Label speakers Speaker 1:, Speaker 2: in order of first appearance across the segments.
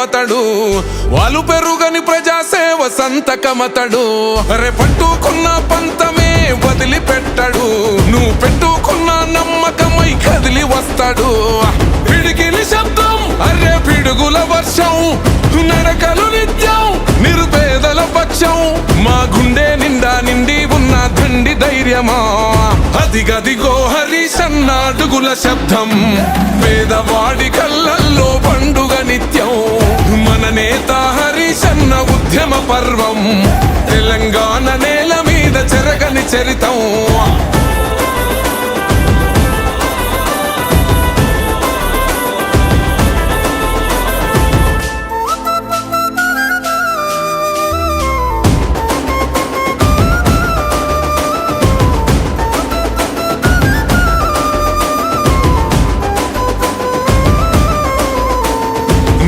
Speaker 1: అతడు, వాళ్ళు పెరుగని ప్రజాసేవ సంతకమతడు. అరే పట్టుకున్న పంతమే వదిలిపెట్టడు, నువ్వు పెట్టుకున్న నమ్మకమై కదిలి వస్తాడు. పిడికిలి శబ్దం అరే పిడుగుల వర్షం, నడకలు నిత్యం నిరుపేదల పక్షం. మా గుండె నిండా నిండి ఉన్న దండి ధైర్యమా, అదిగదిగో హరీశన్న అడుగుల శబ్దం. పేదవాడి కళ్ళల్లో పండుగ నిత్యం, మన నేత హరీశన్న ఉద్యమ పర్వం. తెలంగాణ నేల మీద చెరగని చరితం.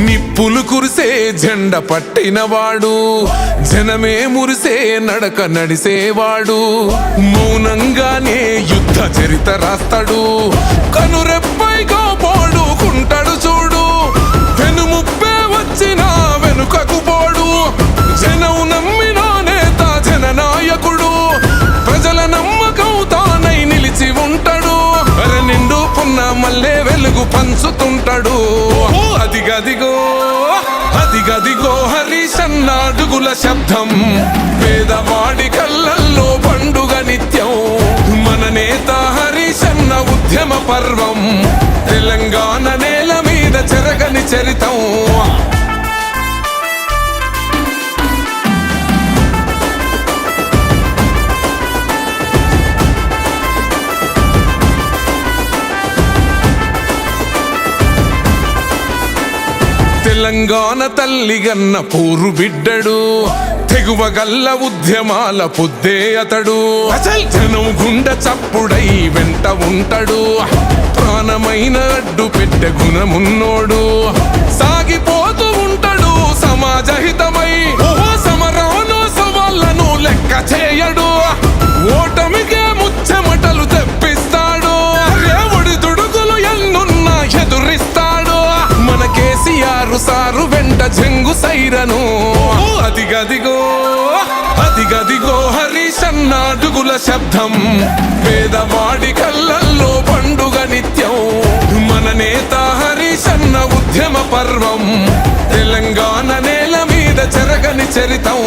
Speaker 1: నిప్పులు కురిసే జెండ పట్టినవాడు, జనమే మురిసే నడక నడిసేవాడు. మౌనంగానే యుద్ధ చరిత రాస్తాడు, కనురెప్పైగా పాడుకుంటాడు చూడు. వెనుముప్పే వచ్చిన వెనుకకు పోడు, జనం నమ్మిన నేత జననాయకుడు. ప్రజల నమ్మకం తానై నిలిచి ఉంటాడు, నిండు పున్న మల్లె వెలుగు పంచుతుంటాడు. అదిగదిగో అదిగదిగో హరీశన్న అడుగుల శబ్దం. పేదవాడి కళ్ళల్లో పండుగ నిత్యం, మన నేత హరీశన్న ఉద్యమ పర్వం. తెలంగాణ నేల మీద చెరగని చరితం. తెలంగాణ తల్లిగన్న పూరు బిడ్డడు, తెగువ గల్ల ఉద్యమాల పొద్దే అతడు. జనం గుండె చప్పుడై వెంట ఉంటాడు, ప్రాణమైన అడ్డు పెట్టె గుణమున్నోడు. సాగిపోతూ ఉంటాడు సమాజహితమై, సమరాను సవాళ్లను లెక్క చేయడు. ఓటమికే ముచ్చెమటలు తెప్పిస్తాడు, ఒడి దుడుకులు ఎన్నున్నా ఎదురిస్తాడు. మన కేసీఆర్ సారు వెంట జంగు సైరను. అదిగదిగో అదిగదిగో హరీశన్న అడుగుల శబ్దం. పేదవాడి కళ్ళల్లో పండుగ నిత్యం, మన నేత హరీశన్న ఉద్యమ పర్వం. తెలంగాణ నేల మీద చెరగని చరితం.